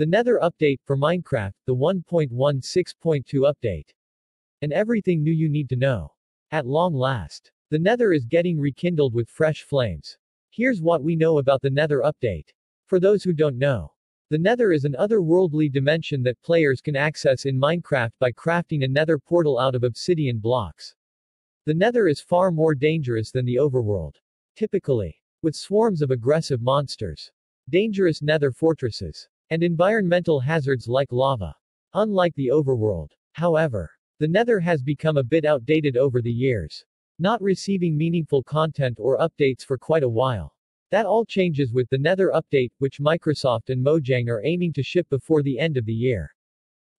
The Nether update for Minecraft, the 1.16.2 update. And everything new you need to know. At long last. The Nether is getting rekindled with fresh flames. Here's what we know about the Nether update. For those who don't know, the Nether is an otherworldly dimension that players can access in Minecraft by crafting a Nether portal out of obsidian blocks. The Nether is far more dangerous than the Overworld. Typically, with swarms of aggressive monsters, dangerous Nether fortresses, and environmental hazards like lava. Unlike the Overworld, however, the Nether has become a bit outdated over the years, not receiving meaningful content or updates for quite a while. That all changes with the Nether update, which Microsoft and Mojang are aiming to ship before the end of the year.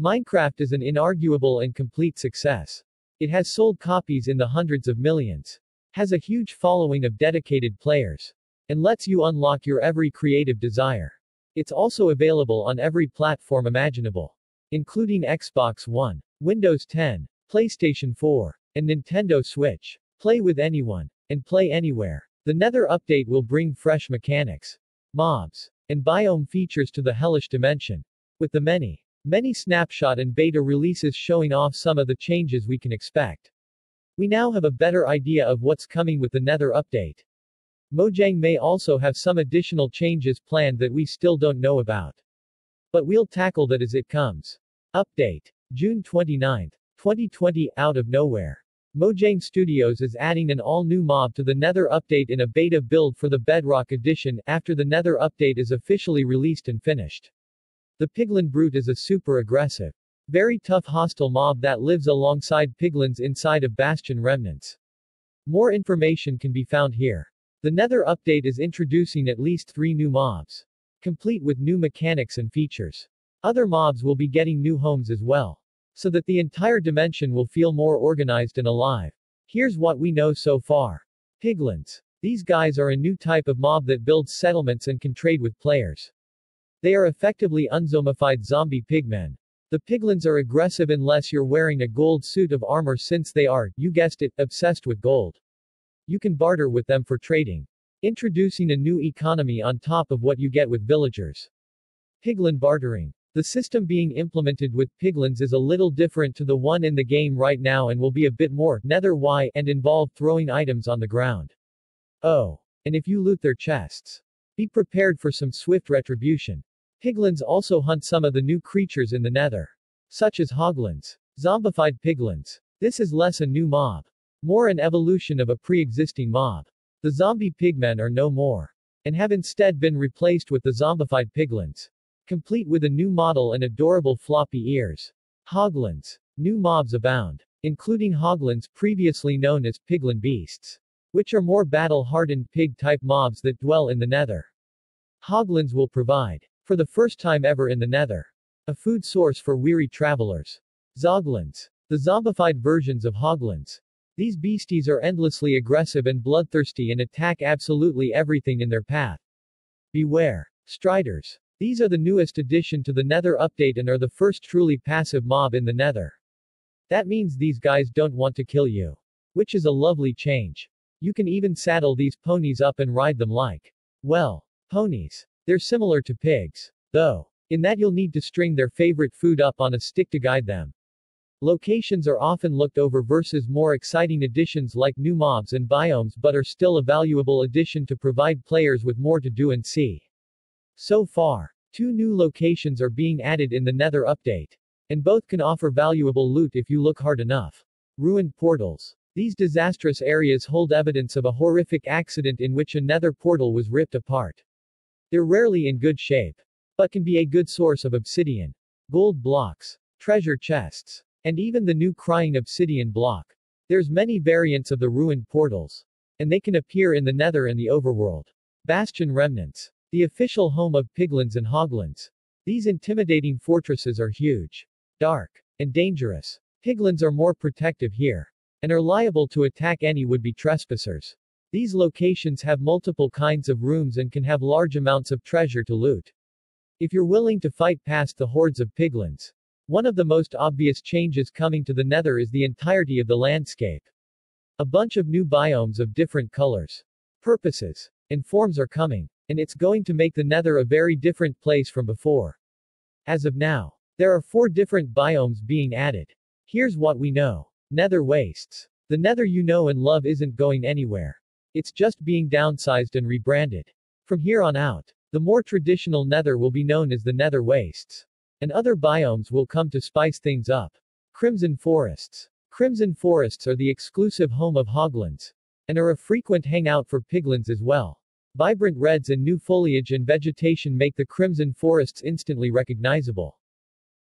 Minecraft is an inarguable and complete success. It has sold copies in the hundreds of millions, has a huge following of dedicated players, and lets you unlock your every creative desire. It's also available on every platform imaginable, including Xbox One, Windows 10, PlayStation 4, and Nintendo Switch. Play with anyone, and play anywhere. The Nether update will bring fresh mechanics, mobs, and biome features to the hellish dimension, with the many snapshot and beta releases showing off some of the changes we can expect. We now have a better idea of what's coming with the Nether update. Mojang may also have some additional changes planned that we still don't know about. But we'll tackle that as it comes. Update. June 29, 2020. Out of nowhere, Mojang Studios is adding an all-new mob to the Nether update in a beta build for the Bedrock edition after the Nether update is officially released and finished. The Piglin Brute is a super aggressive, very tough hostile mob that lives alongside piglins inside of bastion remnants. More information can be found here. The Nether update is introducing at least 3 new mobs, complete with new mechanics and features. Other mobs will be getting new homes as well, so that the entire dimension will feel more organized and alive. Here's what we know so far. Piglins. These guys are a new type of mob that builds settlements and can trade with players. They are effectively unzombified zombie pigmen. The piglins are aggressive unless you're wearing a gold suit of armor, since they are, you guessed it, obsessed with gold. You can barter with them for trading, introducing a new economy on top of what you get with villagers. Piglin bartering. The system being implemented with piglins is a little different to the one in the game right now and will be a bit more Nether-y and involve throwing items on the ground. Oh, and if you loot their chests, be prepared for some swift retribution. Piglins also hunt some of the new creatures in the Nether, such as hoglins, zombified piglins. This is less a new mob, more an evolution of a pre-existing mob. The zombie pigmen are no more, and have instead been replaced with the zombified piglins, complete with a new model and adorable floppy ears. Hoglins. New mobs abound, including hoglins, previously known as piglin beasts, which are more battle-hardened pig-type mobs that dwell in the Nether. Hoglins will provide, for the first time ever in the Nether, a food source for weary travelers. Zoglins. The zombified versions of hoglins. These beasties are endlessly aggressive and bloodthirsty and attack absolutely everything in their path. Beware. Striders. These are the newest addition to the Nether update and are the first truly passive mob in the Nether. That means these guys don't want to kill you, which is a lovely change. You can even saddle these ponies up and ride them like, well, ponies. They're similar to pigs, though, in that you'll need to string their favorite food up on a stick to guide them. Locations are often looked over versus more exciting additions like new mobs and biomes, but are still a valuable addition to provide players with more to do and see. So far, 2 new locations are being added in the Nether update, and both can offer valuable loot if you look hard enough. Ruined portals. These disastrous areas hold evidence of a horrific accident in which a Nether portal was ripped apart. They're rarely in good shape, but can be a good source of obsidian, gold blocks, treasure chests, and even the new crying obsidian block. There's many variants of the ruined portals, and they can appear in the Nether and the Overworld. Bastion remnants. The official home of piglins and hoglins. These intimidating fortresses are huge, dark, and dangerous. Piglins are more protective here, and are liable to attack any would-be trespassers. These locations have multiple kinds of rooms and can have large amounts of treasure to loot, if you're willing to fight past the hordes of piglins. One of the most obvious changes coming to the Nether is the entirety of the landscape. A bunch of new biomes of different colors, purposes, and forms are coming, and it's going to make the Nether a very different place from before. As of now, there are 4 different biomes being added. Here's what we know. Nether wastes. The Nether you know and love isn't going anywhere. It's just being downsized and rebranded. From here on out, the more traditional Nether will be known as the Nether wastes. And other biomes will come to spice things up. Crimson forests. Crimson forests are the exclusive home of hoglins, and are a frequent hangout for piglins as well. Vibrant reds and new foliage and vegetation make the crimson forests instantly recognizable.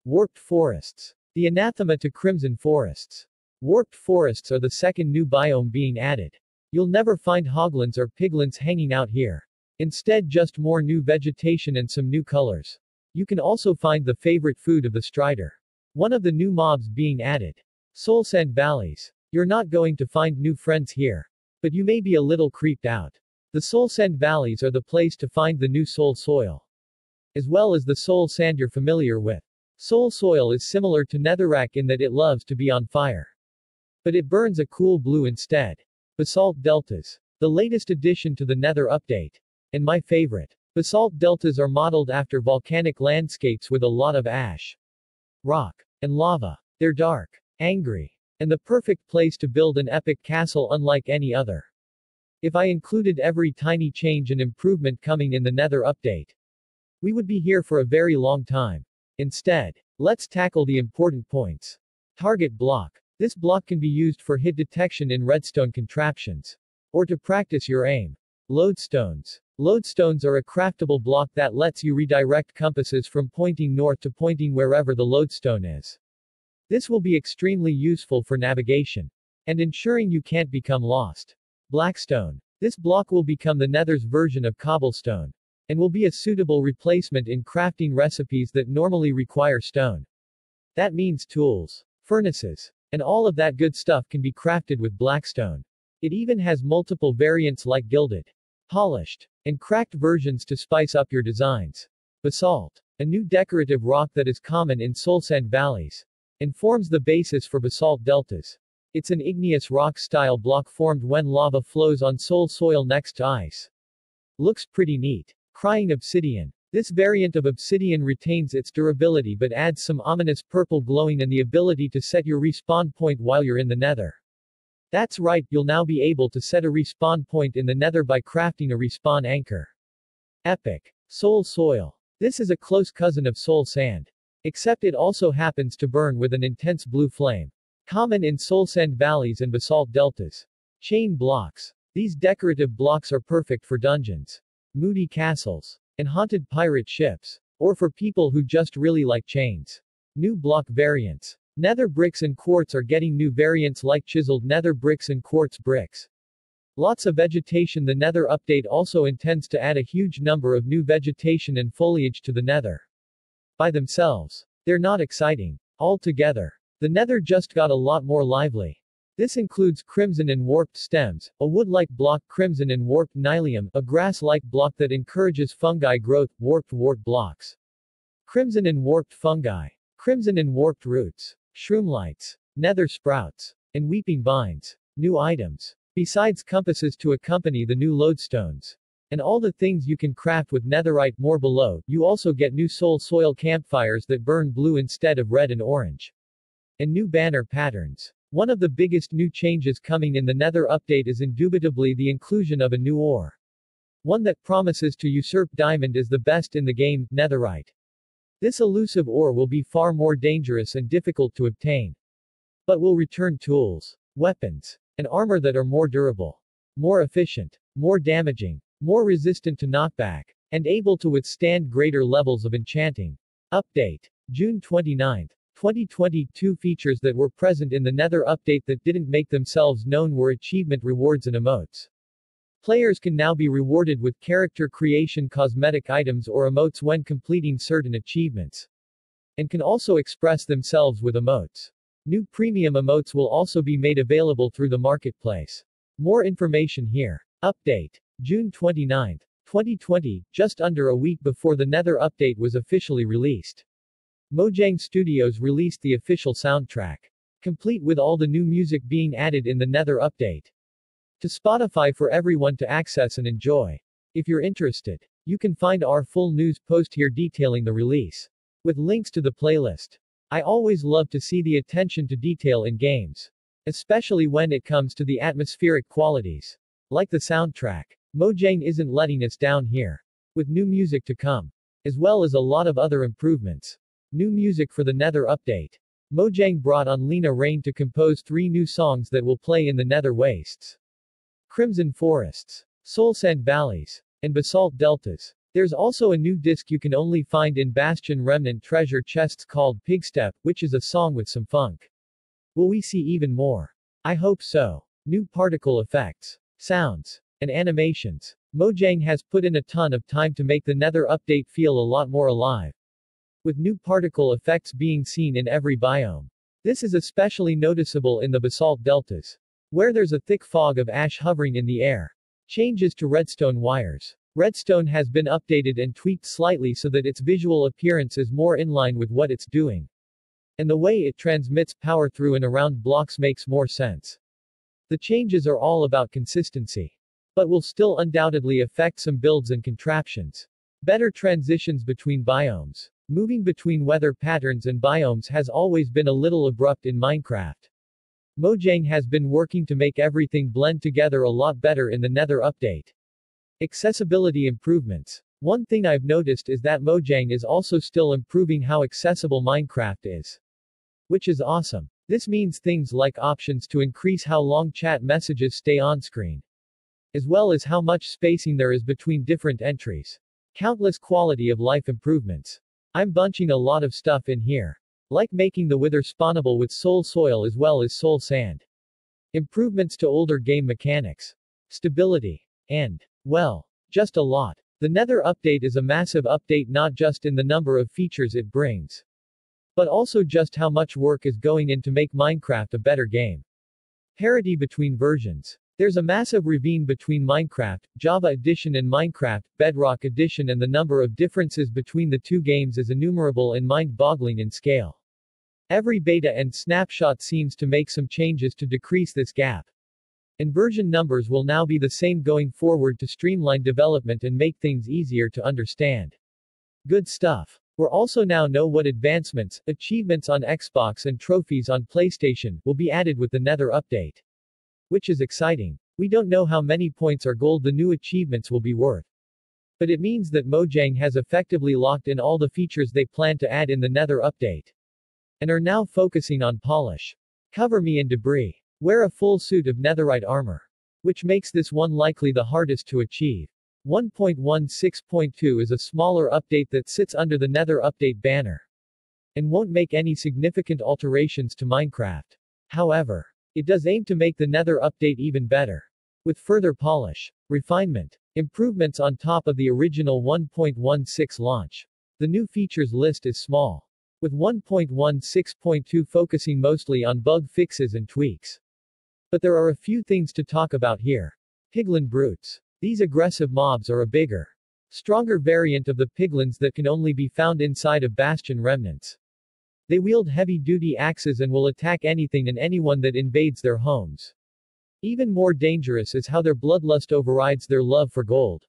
Warped forests. The anathema to crimson forests. Warped forests are the second new biome being added. You'll never find hoglins or piglins hanging out here. Instead, just more new vegetation and some new colors. You can also find the favorite food of the strider. One of the new mobs being added. Soul Sand Valleys. You're not going to find new friends here. But you may be a little creeped out. The Soul Sand Valleys are the place to find the new soul soil. As well as the soul sand you're familiar with. Soul soil is similar to netherrack in that it loves to be on fire. But it burns a cool blue instead. Basalt deltas. The latest addition to the Nether update. And my favorite. Basalt deltas are modeled after volcanic landscapes with a lot of ash, rock, and lava. They're dark, angry, and the perfect place to build an epic castle unlike any other. If I included every tiny change and improvement coming in the Nether update, we would be here for a very long time. Instead, let's tackle the important points. Target block. This block can be used for hit detection in redstone contraptions, or to practice your aim. Lodestones. Lodestones are a craftable block that lets you redirect compasses from pointing north to pointing wherever the lodestone is. This will be extremely useful for navigation and ensuring you can't become lost. Blackstone. This block will become the Nether's version of cobblestone, and will be a suitable replacement in crafting recipes that normally require stone. That means tools, furnaces, and all of that good stuff can be crafted with blackstone. It even has multiple variants like gilded, polished, and cracked versions to spice up your designs. Basalt. A new decorative rock that is common in soul sand valleys, and forms the basis for basalt deltas. It's an igneous rock-style block formed when lava flows on soul soil next to ice. Looks pretty neat. Crying obsidian. This variant of obsidian retains its durability but adds some ominous purple glowing and the ability to set your respawn point while you're in the Nether. That's right, you'll now be able to set a respawn point in the Nether by crafting a respawn anchor. Epic. Soul soil. This is a close cousin of soul sand. Except it also happens to burn with an intense blue flame. Common in soul sand valleys and basalt deltas. Chain blocks. These decorative blocks are perfect for dungeons, moody castles, and haunted pirate ships. Or for people who just really like chains. New block variants. Nether bricks and quartz are getting new variants like chiseled nether bricks and quartz bricks. Lots of vegetation. The Nether update also intends to add a huge number of new vegetation and foliage to the Nether. By themselves, they're not exciting. Altogether, the Nether just got a lot more lively. This includes crimson and warped stems, a wood-like block, crimson and warped nylium, a grass-like block that encourages fungi growth, warped wart blocks, crimson and warped fungi, crimson and warped roots, shroomlights, nether sprouts, and weeping vines. New items. Besides compasses to accompany the new lodestones, and all the things you can craft with netherite. More below, you also get new soul soil campfires that burn blue instead of red and orange. And new banner patterns. One of the biggest new changes coming in the Nether update is indubitably the inclusion of a new ore. One that promises to usurp diamond as the best in the game, netherite. This elusive ore will be far more dangerous and difficult to obtain, but will return tools, weapons, and armor that are more durable, more efficient, more damaging, more resistant to knockback, and able to withstand greater levels of enchanting. Update. June 29, 2022. Features that were present in the Nether update that didn't make themselves known were achievement rewards and emotes. Players can now be rewarded with character creation cosmetic items or emotes when completing certain achievements, and can also express themselves with emotes. New premium emotes will also be made available through the marketplace. More information here. Update. June 29, 2020, just under a week before the Nether update was officially released. Mojang Studios released the official soundtrack, complete with all the new music being added in the Nether update, to Spotify for everyone to access and enjoy. If you're interested, you can find our full news post here detailing the release. with links to the playlist. I always love to see the attention to detail in games, especially when it comes to the atmospheric qualities. Like the soundtrack. Mojang isn't letting us down here, with new music to come, as well as a lot of other improvements. New music for the Nether update. Mojang brought on Lena Raine to compose 3 new songs that will play in the Nether wastes. Crimson Forests, Soul Sand Valleys, and Basalt Deltas. There's also a new disc you can only find in Bastion Remnant treasure chests called Pigstep, which is a song with some funk. Will we see even more? I hope so. New particle effects, sounds, and animations. Mojang has put in a ton of time to make the Nether update feel a lot more alive, with new particle effects being seen in every biome. This is especially noticeable in the basalt deltas, where there's a thick fog of ash hovering in the air. Changes to redstone wires. Redstone has been updated and tweaked slightly so that its visual appearance is more in line with what it's doing. And the way it transmits power through and around blocks makes more sense. The changes are all about consistency, but will still undoubtedly affect some builds and contraptions. Better transitions between biomes. Moving between weather patterns and biomes has always been a little abrupt in Minecraft. Mojang has been working to make everything blend together a lot better in the Nether update. Accessibility improvements. One thing I've noticed is that Mojang is also still improving how accessible Minecraft is, which is awesome. This means things like options to increase how long chat messages stay on screen, as well as how much spacing there is between different entries. Countless quality of life improvements. I'm bunching a lot of stuff in here, like making the wither spawnable with soul soil as well as soul sand. Improvements to older game mechanics, stability, and, well, just a lot. The Nether update is a massive update not just in the number of features it brings, but also just how much work is going in to make Minecraft a better game. Parity between versions. There's a massive ravine between Minecraft, Java Edition and Minecraft, Bedrock Edition, and the number of differences between the two games is innumerable and mind-boggling in scale. Every beta and snapshot seems to make some changes to decrease this gap. And version numbers will now be the same going forward to streamline development and make things easier to understand. Good stuff. We're also now know what advancements, achievements on Xbox and trophies on PlayStation will be added with the Nether update, which is exciting. We don't know how many points or gold the new achievements will be worth, but it means that Mojang has effectively locked in all the features they plan to add in the Nether update, and are now focusing on polish. Cover me in debris. Wear a full suit of netherite armor, which makes this one likely the hardest to achieve. 1.16.2 is a smaller update that sits under the Nether update banner, and won't make any significant alterations to Minecraft. However, it does aim to make the Nether update even better, with further polish, refinement, improvements on top of the original 1.16 launch. The new features list is small, with 1.16.2 focusing mostly on bug fixes and tweaks. But there are a few things to talk about here. Piglin brutes. These aggressive mobs are a bigger, stronger variant of the piglins that can only be found inside of Bastion remnants. They wield heavy-duty axes and will attack anything and anyone that invades their homes. Even more dangerous is how their bloodlust overrides their love for gold.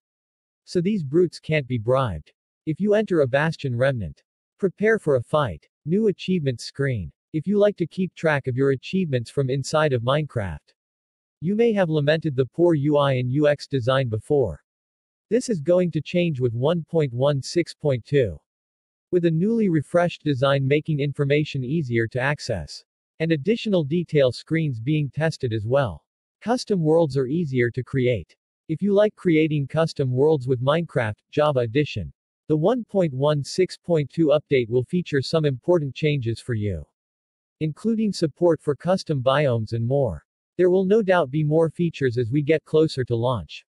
So these brutes can't be bribed. If you enter a Bastion remnant, prepare for a fight. New achievements screen. If you like to keep track of your achievements from inside of Minecraft, you may have lamented the poor UI and UX design before. This is going to change with 1.16.2. With a newly refreshed design making information easier to access, and additional detail screens being tested as well. Custom worlds are easier to create. If you like creating custom worlds with Minecraft, Java Edition, the 1.16.2 update will feature some important changes for you, including support for custom biomes and more. There will no doubt be more features as we get closer to launch,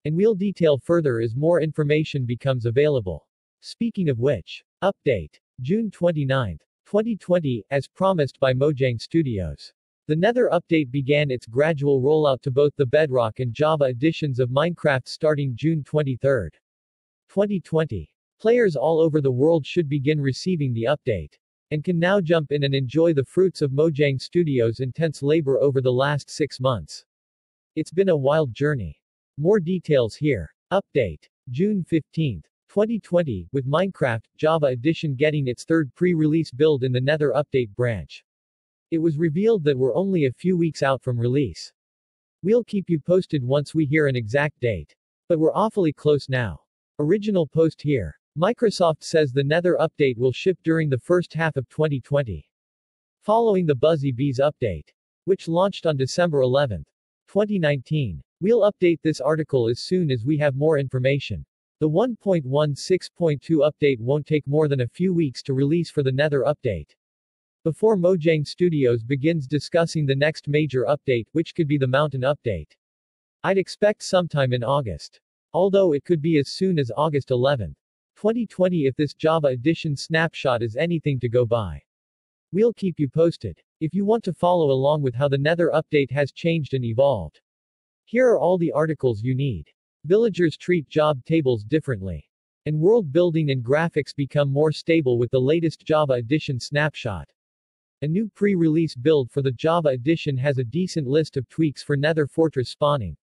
and we'll detail further as more information becomes available. Speaking of which, update, June 29, 2020, as promised by Mojang Studios. The Nether update began its gradual rollout to both the Bedrock and Java editions of Minecraft starting June 23, 2020. Players all over the world should begin receiving the update, and can now jump in and enjoy the fruits of Mojang Studios' intense labor over the last 6 months. It's been a wild journey. More details here. Update, June 15, 2020, with Minecraft Java Edition getting its third pre-release build in the Nether update branch. It was revealed that we're only a few weeks out from release. We'll keep you posted once we hear an exact date. But we're awfully close now. Original post here. Microsoft says the Nether update will ship during the first half of 2020. Following the Buzzy Bees update, which launched on December 11, 2019. We'll update this article as soon as we have more information. The 1.16.2 update won't take more than a few weeks to release for the Nether update. Before Mojang Studios begins discussing the next major update, which could be the Mountain update. I'd expect sometime in August. Although it could be as soon as August 11, 2020 if this Java Edition snapshot is anything to go by. We'll keep you posted. If you want to follow along with how the Nether update has changed and evolved. Here are all the articles you need. Villagers treat job tables differently. And world building and graphics become more stable with the latest Java Edition snapshot. A new pre-release build for the Java Edition has a decent list of tweaks for Nether fortress spawning,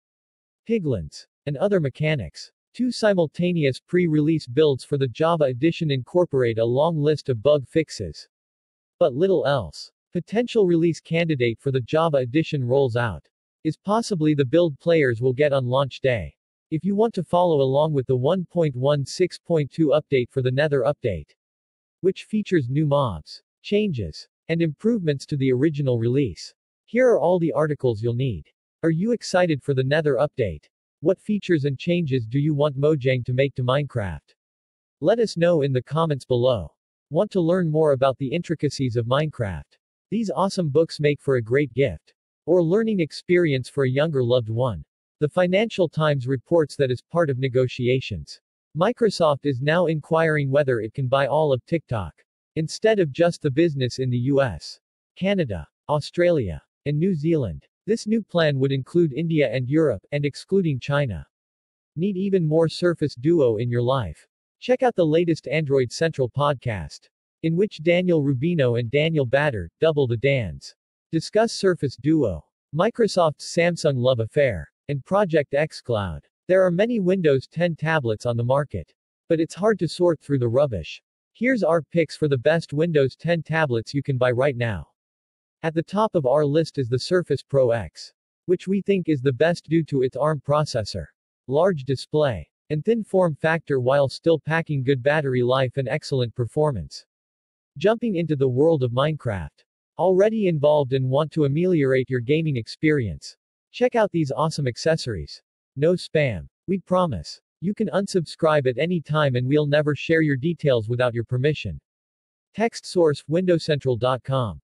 piglins, and other mechanics. Two simultaneous pre-release builds for the Java Edition incorporate a long list of bug fixes. But little else. Potential release candidate for the Java Edition rolls out is possibly the build players will get on launch day. If you want to follow along with the 1.16.2 update for the Nether update, which features new mobs, changes, and improvements to the original release. Here are all the articles you'll need. Are you excited for the Nether update? What features and changes do you want Mojang to make to Minecraft? Let us know in the comments below. Want to learn more about the intricacies of Minecraft? These awesome books make for a great gift or learning experience for a younger loved one. The Financial Times reports that as part of negotiations, Microsoft is now inquiring whether it can buy all of TikTok, instead of just the business in the US, Canada, Australia, and New Zealand. This new plan would include India and Europe, and excluding China. Need even more Surface Duo in your life? Check out the latest Android Central podcast, in which Daniel Rubino and Daniel Batter, double the Dans, discuss Surface Duo, Microsoft's Samsung love affair, and Project xCloud. There are many Windows 10 tablets on the market, but it's hard to sort through the rubbish. Here's our picks for the best Windows 10 tablets you can buy right now. At the top of our list is the Surface Pro X, which we think is the best due to its ARM processor, large display, and thin form factor while still packing good battery life and excellent performance. Jumping into the world of Minecraft. Already involved and want to ameliorate your gaming experience? Check out these awesome accessories. No spam. We promise. You can unsubscribe at any time and we'll never share your details without your permission. Text source: windowcentral.com.